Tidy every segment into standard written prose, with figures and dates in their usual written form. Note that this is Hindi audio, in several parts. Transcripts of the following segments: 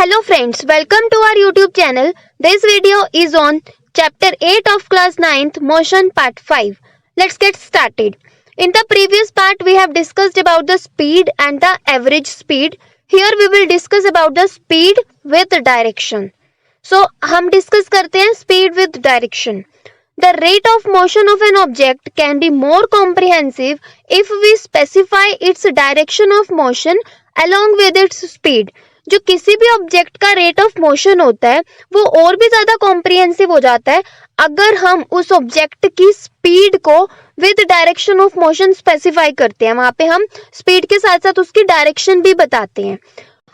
Hello friends, welcome to our YouTube channel. This video is on chapter 8 of class 9th motion part 5. Let's get started. In the previous part we have discussed about the speed and the average speed. Here we will discuss about the speed with direction. So हम discuss करते हैं speed with direction. The rate of motion of an object can be more comprehensive if we specify its direction of motion along with its speed. जो किसी भी ऑब्जेक्ट का रेट ऑफ मोशन होता है वो और भी ज्यादा कॉम्प्रिहेंसिव हो जाता है अगर हम उस ऑब्जेक्ट की स्पीड को with direction of motion specify करते हैं. वहां पे हम स्पीड के साथ साथ उसकी डायरेक्शन भी बताते हैं.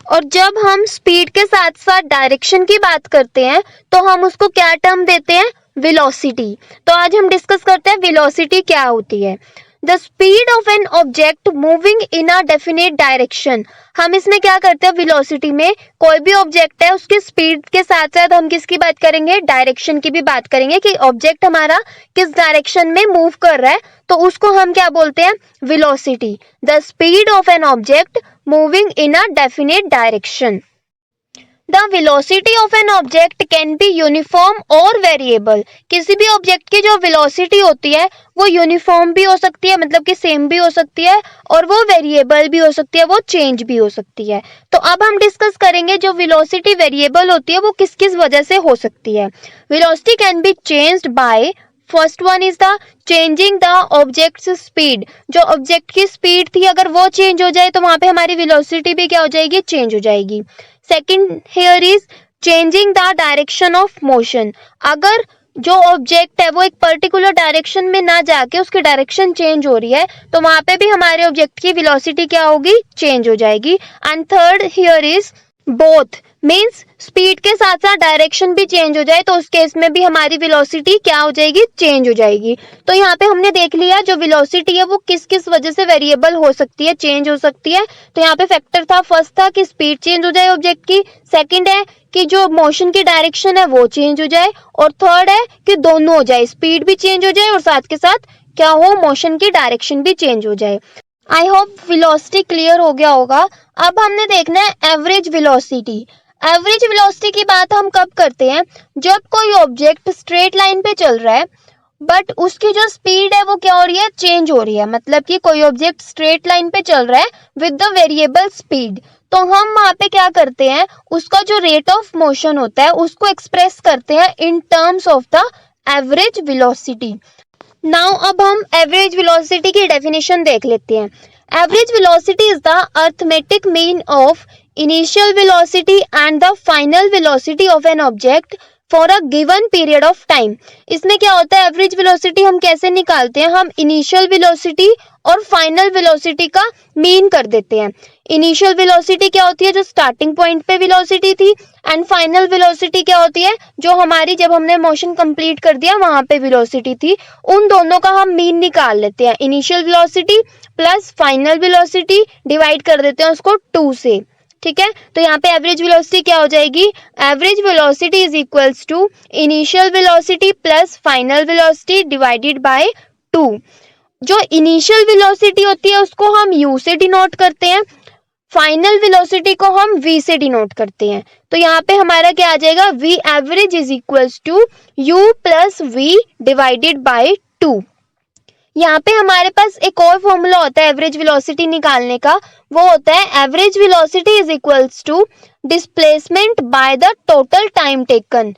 और जब हम स्पीड के साथ साथ डायरेक्शन की बात करते हैं तो हम उसको क्या टर्म देते हैं? वेलोसिटी. तो आज हम डिस्कस करते हैं वेलोसिटी क्या होती है. The speed of an object moving in a definite direction. हम इसमें क्या करते हैं? वेलोसिटी में कोई भी ऑब्जेक्ट है उसकी स्पीड के साथ साथ हम किसकी बात करेंगे? डायरेक्शन की भी बात करेंगे कि ऑब्जेक्ट हमारा किस डायरेक्शन में मूव कर रहा है, तो उसको हम क्या बोलते हैं? Velocity. The speed of an object moving in a definite direction. The velocity of an object can be uniform और variable. किसी भी ऑब्जेक्ट की जो velocity होती है वो यूनिफॉर्म भी हो सकती है, मतलब कि सेम भी हो सकती है, और वो वेरिएबल भी हो सकती है, वो चेंज भी हो सकती है. तो अब हम डिस्कस करेंगे जो वेलोसिटी वेरिएबल होती है वो किस किस वजह से हो सकती है. Velocity can be changed by first one is the changing the objects speed. जो ऑब्जेक्ट की स्पीड थी अगर वो चेंज हो जाए तो वहां पे हमारी वेलोसिटी भी क्या हो जाएगी? चेंज हो जाएगी. Second here is changing the direction of motion. अगर जो ऑब्जेक्ट है वो एक पर्टिकुलर डायरेक्शन में ना जाके उसकी डायरेक्शन चेंज हो रही है तो वहां पे भी हमारे ऑब्जेक्ट की वेलोसिटी क्या होगी? चेंज हो जाएगी. And third here is both, means speed के साथ साथ डायरेक्शन भी चेंज हो जाए तो उस केस में भी हमारी वेलोसिटी क्या हो जाएगी? चेंज हो जाएगी. तो यहाँ पे हमने देख लिया जो वेलोसिटी है वो किस किस वजह से वेरिएबल हो सकती है, चेंज हो सकती है. तो यहाँ पे फैक्टर था, फर्स्ट था कि स्पीड चेंज हो जाए ऑब्जेक्ट की, सेकंड है कि जो मोशन की डायरेक्शन है वो चेंज हो जाए, और थर्ड है कि दोनों हो जाए, स्पीड भी चेंज हो जाए और साथ के साथ क्या हो? मोशन की डायरेक्शन भी चेंज हो जाए. आई होप वेलोसिटी क्लियर हो गया होगा. अब हमने देखना है एवरेज वेलोसिटी. एवरेज वेलोसिटी की बात हम कब करते हैं? जब कोई ऑब्जेक्ट स्ट्रेट लाइन पे चल रहा है बट उसकी जो स्पीड है वो क्या हो रही है? चेंज हो रही है. मतलब कि कोई ऑब्जेक्ट स्ट्रेट लाइन पे चल रहा है विद द वेरिएबल स्पीड, तो हम वहां पे क्या करते हैं? उसका जो रेट ऑफ मोशन होता है उसको एक्सप्रेस करते हैं in terms of the average velocity. Now अब हम एवरेज वेलोसिटी की डेफिनेशन देख लेते हैं. Average velocity is the arithmetic mean of initial velocity and the final velocity of an object for a given period of time. इसमें क्या होता है? एवरेज वेलोसिटी हम कैसे निकालते हैं? हम इनिशियल वेलोसिटी और फाइनल वेलोसिटी का मीन कर देते हैं. इनिशियल वेलोसिटी क्या होती है? जो स्टार्टिंग पॉइंट पे वेलोसिटी थी, एंड फाइनल वेलोसिटी क्या होती है? जो हमारी जब हमने मोशन कंप्लीट कर दिया वहां पे वेलोसिटी थी. उन दोनों का हम मीन निकाल लेते हैं. Initial velocity plus final velocity divide कर देते हैं उसको 2 से. ठीक है, तो यहाँ पे एवरेज वेलोसिटी क्या हो जाएगी? Average velocity is equals to initial velocity plus final velocity divided by 2. जो इनिशियल वेलोसिटी होती है उसको हम u से डिनोट करते हैं, फाइनल वेलोसिटी को हम v से डिनोट करते हैं. तो यहाँ पे हमारा क्या आ जाएगा? v average is equals to u plus v divided by 2. यहाँ पे हमारे पास एक और फॉर्मूला होता है एवरेज वेलोसिटी निकालने का, वो होता है average velocity is equals to displacement by the total time taken.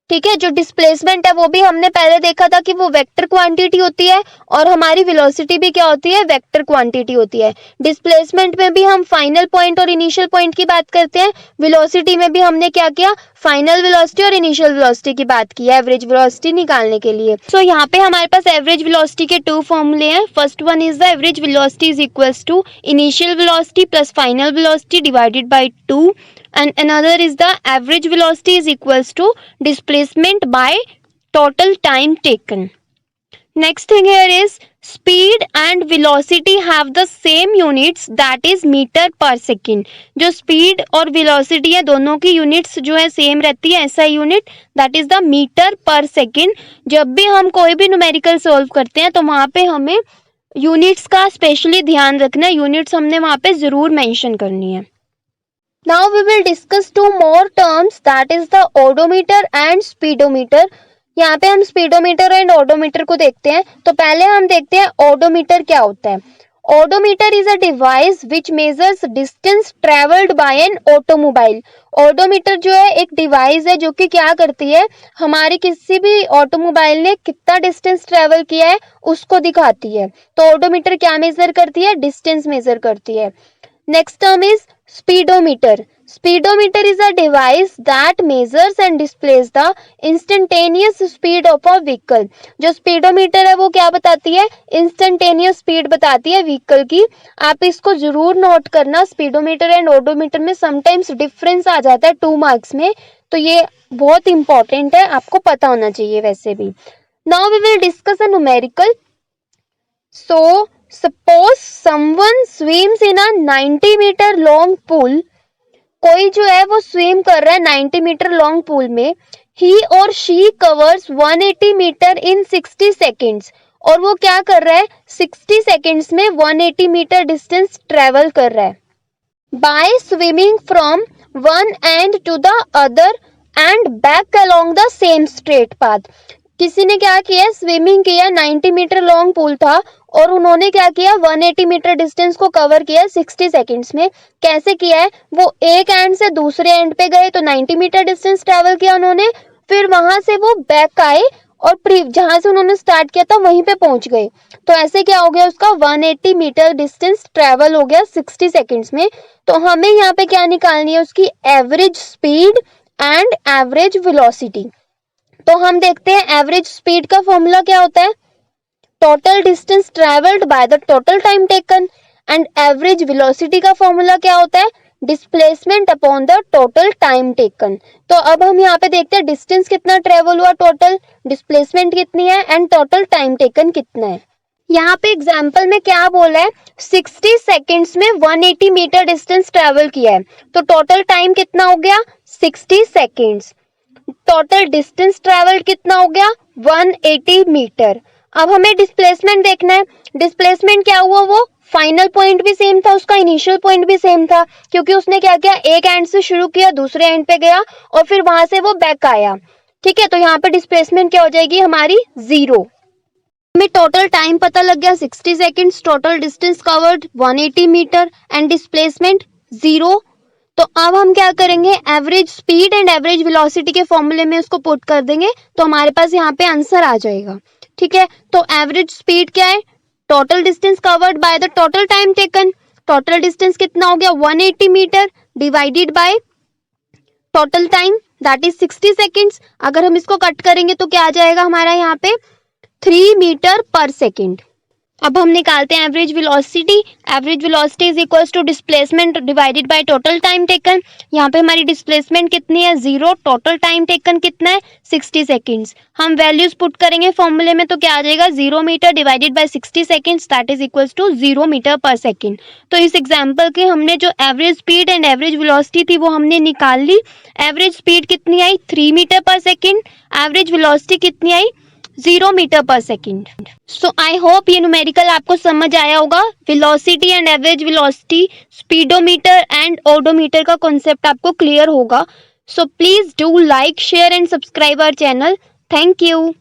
ठीक है, जो डिस्प्लेसमेंट है वो भी हमने पहले देखा था कि वो वेक्टर क्वांटिटी होती है और हमारी वेलोसिटी भी क्या होती है? वेक्टर क्वांटिटी होती है. डिस्प्लेसमेंट में भी हम फाइनल पॉइंट और इनिशियल पॉइंट की बात करते हैं. वेलोसिटी में भी हमने क्या किया? फाइनल वेलोसिटी और इनिशियल वेलोसिटी की बात की है एवरेज वेलोसिटी निकालने के लिए. सो यहाँ पे हमारे पास एवरेज वेलोसिटी के 2 फॉर्मूले हैं. First one is the average velocity is equals to initial velocity plus final velocity divided by 2, and another is the average velocity is equals to displacement by total time taken. Next thing here is speed and velocity have the same units, that is meter per second. जो speed और velocity है दोनों की units जो है same रहती है, ऐसा unit, that is the meter per second. जब भी हम कोई भी numerical solve करते हैं तो वहाँ पे हमें units का स्पेशली ध्यान रखना है. units हमने वहाँ पे जरूर मेंशन करनी है. Now we will discuss two more terms, that is the odometer and speedometer. यहाँ पे हम स्पीडोमीटर एंड ओडोमीटर को देखते हैं. तो पहले हम देखते हैं ओडोमीटर क्या होता है. Odometer is a device which measures distance travelled by an automobile. Odometer जो है एक डिवाइस है जो कि क्या करती है, हमारे किसी भी ऑटोमोबाइल ने कितना डिस्टेंस ट्रेवल किया है उसको दिखाती है. तो ओडोमीटर क्या मेजर करती है, डिस्टेंस मेजर करती है. Next term is speedometer. Speedometer is a device that measures and displays the instantaneous speed of a vehicle. जो speedometer है वो क्या बताती है, instantaneous speed बताती है व्हीकल की. आप इसको जरूर नोट करना, speedometer एंड odometer में sometimes difference आ जाता है 2 मार्क्स में, तो ये बहुत इंपॉर्टेंट है, आपको पता होना चाहिए वैसे भी. Now we will discuss a numerical. So suppose someone swims in a 90 metre long pool. कोई जो है वो स्विम कर रहा है 90 मीटर लॉन्ग पूल में. ही और she covers 180 metre in 60 seconds. और वो क्या कर रहा है, 60 सेकेंड्स में 180 मीटर डिस्टेंस ट्रेवल कर रहा है. By swimming from one end to the other end back along the same straight path. किसी ने क्या किया, स्विमिंग किया, 90 मीटर लॉन्ग पूल था और उन्होंने क्या किया, 180 मीटर डिस्टेंस को कवर किया 60 सेकंड्स में. कैसे किया है, वो एक एंड से दूसरे एंड पे गए तो 90 मीटर डिस्टेंस ट्रेवल किया उन्होंने, फिर वहां से वो बैक आए और जहां से उन्होंने स्टार्ट किया था वहीं पे पहुंच गए. तो ऐसे क्या हो गया, उसका 180 मीटर डिस्टेंस ट्रेवल हो गया 60 सेकंड्स में. तो हमें यहाँ पे क्या निकालनी है, उसकी average speed and average velocity. तो हम देखते हैं एवरेज स्पीड का फॉर्मूला क्या होता है, total distance travelled by the total time taken. And average velocity का फॉर्मूला क्या होता है, displacement upon the total time taken. तो अब हम यहाँ पे देखते हैं डिस्टेंस कितना ट्रेवल हुआ टोटल, डिस्प्लेसमेंट कितनी है एंड टोटल टाइम टेकन कितना है. यहाँ पे एग्जाम्पल में क्या बोला है, 60 सेकेंड्स में 180 मीटर डिस्टेंस ट्रेवल किया है. तो टोटल टाइम कितना हो गया, 60 सेकेंड्स. टोटल डिस्टेंस ट्रेवल कितना हो गया, 180 मीटर. अब हमें डिस्प्लेसमेंट देखना है. डिस्प्लेसमेंट क्या हुआ, वो फाइनल पॉइंट भी सेम था, उसका इनिशियल पॉइंट भी सेम था, क्योंकि उसने क्या किया, एक एंड से शुरू किया दूसरे एंड पे गया और फिर वहां से वो बैक आया. ठीक है, तो यहाँ पे डिस्प्लेसमेंट क्या हो जाएगी हमारी, 0. हमें टोटल टाइम पता लग गया 60 seconds, total distance covered 180 metre and displacement 0. तो अब हम क्या करेंगे, average speed and average velocity के फॉर्मूले में उसको पुट कर देंगे तो हमारे पास यहाँ पे आंसर आ जाएगा. ठीक है, तो एवरेज स्पीड क्या है, total distance covered by the total time taken. Total distance कितना हो गया, 180 metre divided by total time that is 60 seconds. अगर हम इसको कट करेंगे तो क्या आ जाएगा हमारा यहाँ पे, 3 मीटर पर सेकेंड. अब हम निकालते हैं average velocity. Average velocity is equals to displacement divided by total time taken. यहाँ पे हमारी डिस्प्लेसमेंट कितनी है, 0. टोटल टाइम टेकन कितना है, 60 सेकेंड्स. हम वैल्यूज पुट करेंगे फॉर्मूले में तो क्या आ जाएगा, 0 metre divided by 60 seconds that is equals to 0 metre per second. तो इस एग्जाम्पल के हमने जो average speed and average velocity थी वो हमने निकाल ली. एवरेज स्पीड कितनी आई, 3 metre per second. Average velocity कितनी आई, 0 metre per second. So I hope ये न्यूमेरिकल आपको समझ आया होगा. Velocity and average velocity, speedometer and odometer का कॉन्सेप्ट आपको क्लियर होगा. सो please do like, share and subscribe our channel. Thank you.